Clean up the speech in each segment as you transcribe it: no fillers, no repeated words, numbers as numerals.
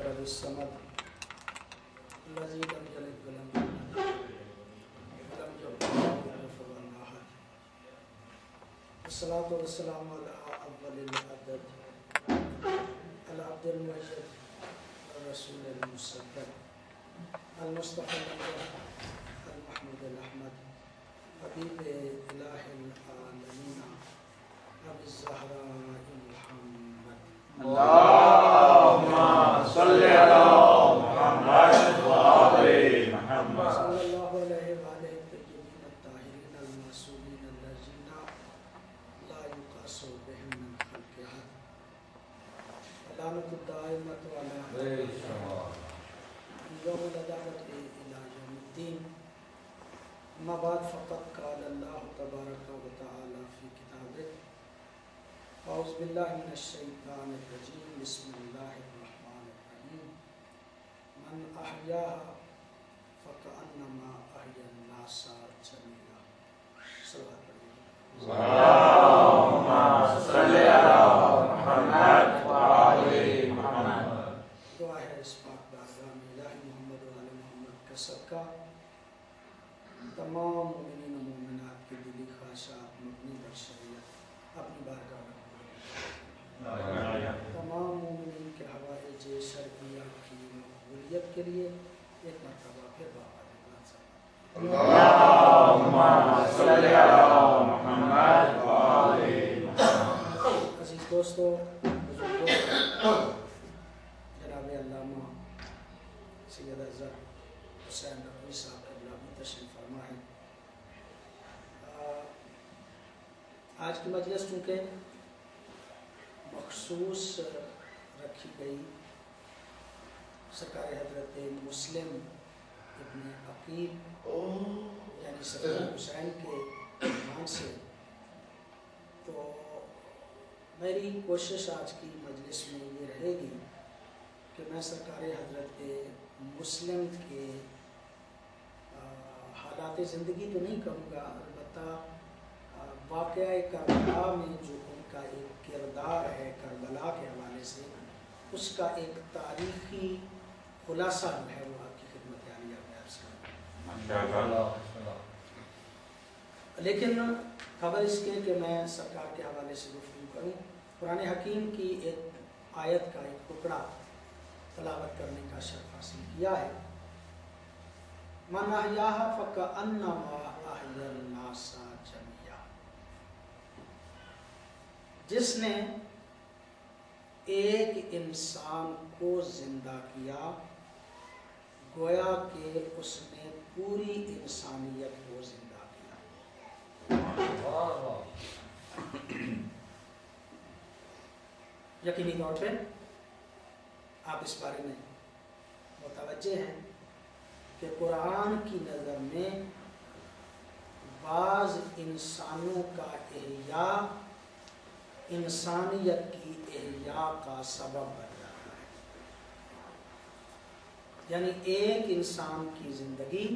الفرد الصمد الذي لم يلد ولم يولد ولم يكن له كفوا أحد والصلاة والسلام على أفضل العدد العبد المجيد الرسول المصدق المصطفى المحمود الأحمد حبيب إله العالمين أبي الزهراء محمد اللهم صل على محمد وآل محمد صلى الله عليه وآله الطيبين الطاهرين المعصومين الذين لا يقاس بهم من خلق أحد اللعنة الدائمة على يوم العدالة إلى يوم الدين أما بعد فقد قال الله تبارك وتعالى في كتابه أعوذ بالله من الشيطان الرجيم بسم الله الرحمن الرحيم من أحياها فكأنما أحيا الناس جميعا صلوات اللهم صل على محمد وآل محمد دعا ہے اس پاک بارگاہ میں الہی محمد و آل محمد کا صدقہ تمام مومنین و مومنات کی دلی خواہشات مبنی بر شریعت اپنی بارگاہ میں تمام مومنین کے حوائج شرعیہ کی مقبولیت کے لیے ایک مرتبہ پھر بابا اللهم صل على محمد وآل محمد عزیز دوستو بزرگوں جناب علامہ سید اظہر حسین رفیع صاحب قبلہ بھی تشریف فرما ہے۔ آج کی مجلس چونکہ مخصوص رکھی گئی سرکار حضرت مسلم ابن عقیل یعنی سید حسین کے نام سے، تو میری کوشش آج کی مجلس میں یہ رہے گی کہ میں سرکار حضرت مسلم کے حالات زندگی تو نہیں کہوں گا، البتہ واقعہ کربلا میں جو ان کا ایک کردار ہے کربلا کے حوالے سے، اس کا ایک تاریخی خلاصہ جو ہے وہ آپ کی خدمت عالیہ میں عرض کروں۔ لیکن قبل اس کے کہ میں سرکار کے حوالے سے گفتگو کروں، قرآن حکیم کی ایک آیت کا ایک ٹکڑا تلاوت کرنے کا شرف حاصل کیا ہے۔ من احیاھا فکأنما احیا الناس جميعا، جس نے ایک انسان کو زندہ کیا گویا کہ اس نے پوری انسانیت کو زندہ کیا۔ یقینی طور پہ آپ اس بارے میں متوجہ ہیں کہ قرآن کی نظر میں بعض انسانوں کا احیاء انسانیت کی احیاء کا سبب بن جاتا ہے، یعنی ایک انسان کی زندگی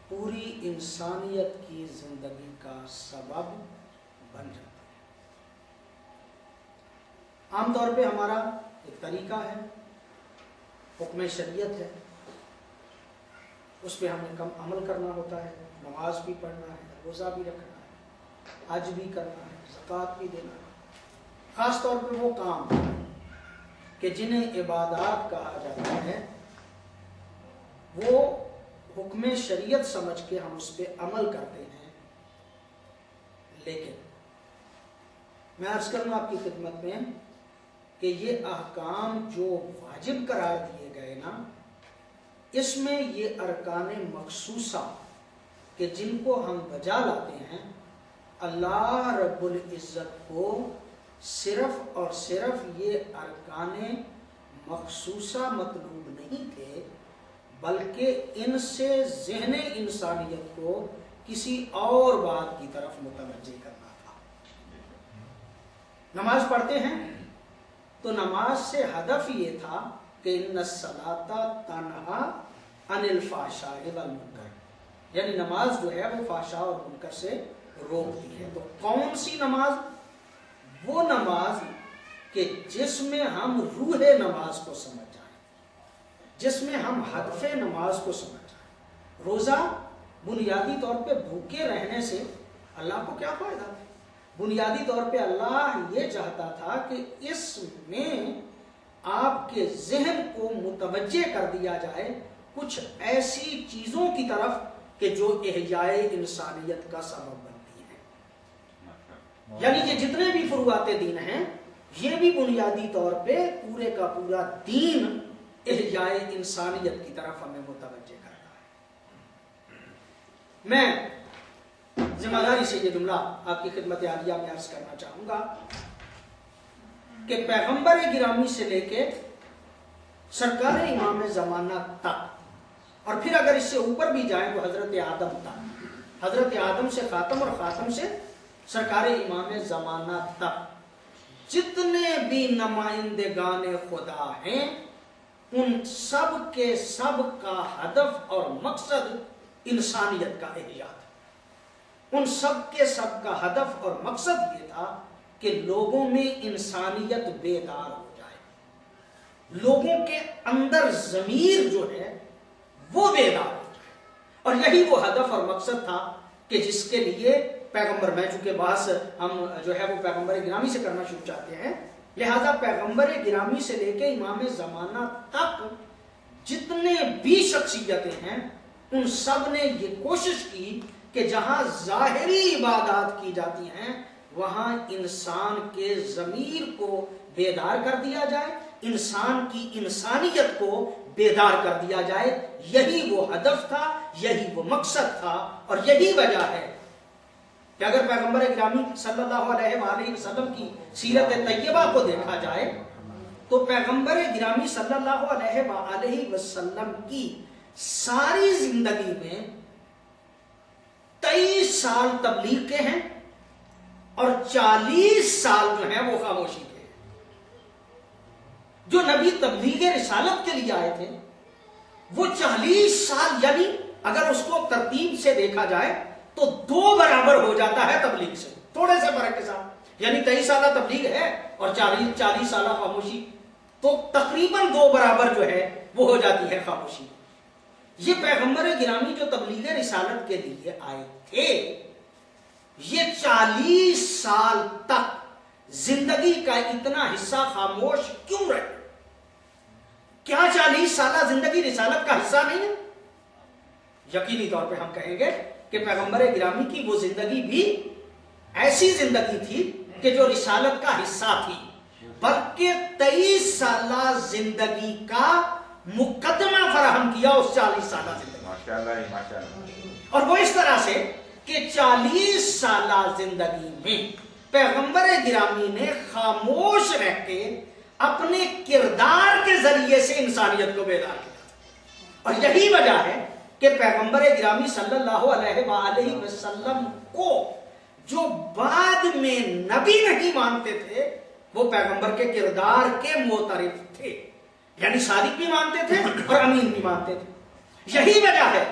پوری انسانیت کی زندگی کا سبب بن جاتا ہے۔ عام طور پہ ہمارا ایک طریقہ ہے، حکم شریعت ہے، اس پہ ہمیں کم عمل کرنا ہوتا ہے، نماز بھی پڑھنا ہے، روزہ بھی رکھنا ہے، حج بھی کرنا ہے، زکوٰۃ بھی دینا ہے۔ خاص طور پہ وہ کام کہ جنہیں عبادات کہا جاتا ہے وہ حکم شریعت سمجھ کے ہم اس پہ عمل کرتے ہیں، لیکن میں عرض کروں آپ کی خدمت میں کہ یہ احکام جو واجب قرار دیے گئے نا، اس میں یہ ارکان مخصوصہ کہ جن کو ہم بجا لاتے ہیں، اللہ رب العزت کو صرف اور صرف یہ ارکان مخصوصہ مطلوب نہیں تھے، بلکہ ان سے ذہن انسانیت کو کسی اور بات کی طرف متوجہ کرنا تھا۔ نماز پڑھتے ہیں تو نماز سے ہدف یہ تھا کہ ان الصلاۃ تنہا عن الفحشاء والمنکر، یعنی نماز جو ہے وہ فحشاء اور منکر سے روکتی ہے۔ تو کون سی نماز؟ وہ نماز کہ جس میں ہم روح نماز کو سمجھ جائیں، جس میں ہم ہدف نماز کو سمجھ جائیں. روزہ بنیادی طور پہ بھوکے رہنے سے اللہ کو کیا فائدہ ہے؟ بنیادی طور پہ اللہ یہ چاہتا تھا کہ اس میں آپ کے ذہن کو متوجہ کر دیا جائے کچھ ایسی چیزوں کی طرف کہ جو احیاء انسانیت کا سبب بنتی ہیں. یعنی کہ جتنے بھی فروعات دین ہیں یہ بھی بنیادی طور پہ پورے کا پورا دین احیاء انسانیت کی طرف ہمیں متوجہ کرتا ہے. میں ذمہ داری سے یہ جملہ آپ کی خدمت عالیہ میں عرض کرنا چاہوں گا کہ پیغمبر گرامی سے لے کے سرکار امام زمانہ تک، اور پھر اگر اس سے اوپر بھی جائیں تو حضرت آدم تک، حضرت آدم سے خاتم اور خاتم سے سرکار امام زمانہ تک جتنے بھی نمائندگان خدا ہیں ان سب کے سب کا ہدف اور مقصد انسانیت کا احیاء تھا. ان سب کے سب کا ہدف اور مقصد یہ تھا کہ لوگوں میں انسانیت بیدار ہو جائے، لوگوں کے اندر ضمیر جو ہے وہ بیدار ہو جائے. اور یہی وہ ہدف اور مقصد تھا کہ جس کے لیے پیغمبر، میں چونکہ بحث ہم جو ہے وہ پیغمبر گرامی سے کرنا شروع چاہتے ہیں، لہذا پیغمبر گرامی سے لے کے امام زمانہ تک جتنے بھی شخصیتیں ہیں ان سب نے یہ کوشش کی کہ جہاں ظاہری عبادات کی جاتی ہیں وہاں انسان کے ضمیر کو بیدار کر دیا جائے، انسان کی انسانیت کو بیدار کر دیا جائے. یہی وہ ہدف تھا، یہی وہ مقصد تھا، اور یہی وجہ ہے کہ اگر پیغمبر گرامی صلی اللہ علیہ وآلہ وسلم کی سیرت طیبہ کو دیکھا جائے تو پیغمبر گرامی صلی اللہ علیہ وآلہ وسلم کی ساری زندگی میں 23 سال تبلیغ کے ہیں اور 40 سال جو ہیں وہ خاموشی کے ہیں. جو نبی تبلیغ رسالت کے لیے آئے تھے وہ 40 سال، یعنی اگر اس کو ترتیب سے دیکھا جائے تو 2 برابر ہو جاتا ہے تبلیغ سے، تھوڑے سے فرق کے ساتھ. یعنی 23 سالہ تبلیغ ہے اور 40 سالہ خاموشی، تو تقریباً 2 برابر جو ہے وہ ہو جاتی ہے خاموشی. یہ پیغمبر گرامی جو تبلیغ رسالت کے لیے آئے تھے یہ 40 سال تک زندگی کا اتنا حصہ خاموش کیوں رہے؟ کیا 40 سالہ زندگی رسالت کا حصہ نہیں ہے؟ یقینی طور پہ ہم کہیں گے کہ پیغمبر گرامی کی وہ زندگی بھی ایسی زندگی تھی کہ جو رسالت کا حصہ تھی، بلکہ 23 سالہ زندگی کا مقدمہ فراہم کیا اس 40 سالہ زندگی. ماشاءاللہ. اور وہ اس طرح سے کہ 40 سالہ زندگی میں پیغمبر گرامی نے خاموش رہ کے اپنے کردار کے ذریعے سے انسانیت کو بیدار کیا. اور یہی وجہ ہے کہ پیغمبر گرامی صلی اللہ علیہ وآلہ وسلم کو جو بعد میں نبی نہیں مانتے تھے وہ پیغمبر کے کردار کے معترف تھے. یعنی صادق بھی مانتے تھے اور امین بھی مانتے تھے. یہی وجہ ہے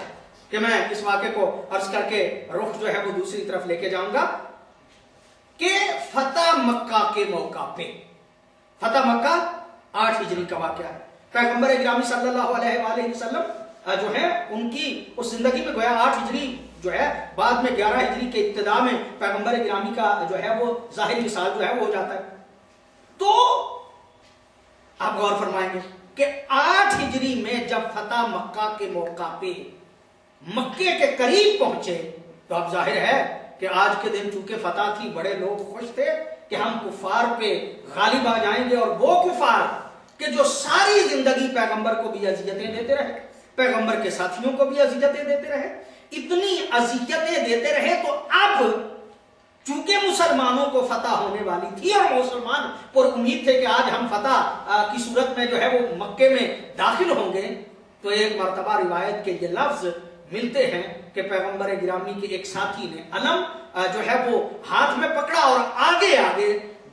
کہ میں اس واقعے کو عرض کر کے رخ جو ہے وہ دوسری طرف لے کے جاؤں گا کہ فتح مکہ کے موقع پہ، فتح مکہ 8 ہجری کا واقعہ ہے. پیغمبر گرامی صلی اللہ علیہ وآلہ وسلم جو ہے ان کی اس زندگی میں گویا 8 ہجری جو ہے، بعد میں 11 ہجری کے ابتدا میں پیغمبر گرامی کا جو ہے وہ ظاہری وصال جو ہے وہ ہو جاتا ہے. تو آپ غور فرمائیں گے کہ 8 ہجری میں جب فتح مکہ کے موقع پہ مکے کے قریب پہنچے تو اب ظاہر ہے کہ آج کے دن چونکہ فتح تھی بڑے لوگ خوش تھے کہ ہم کفار پہ غالب آ جائیں گے، اور وہ کفار کہ جو ساری زندگی پیغمبر کو بھی اذیتیں دیتے رہے، پیغمبر کے ساتھیوں کو بھی اذیتیں دیتے رہے، اتنی اذیتیں دیتے رہے، تو اب چونکہ مسلمانوں کو فتح ہونے والی تھی اور مسلمان پر امید تھے کہ آج ہم فتح کی صورت میں جو ہے وہ مکے میں داخل ہوں گے، تو ایک مرتبہ روایت کے یہ لفظ ملتے ہیں کہ پیغمبر گرامی کے ایک ساتھی نے علم جو ہے وہ ہاتھ میں پکڑا اور آگے آگے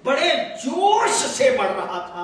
بڑے جوش سے بڑھ رہا تھا.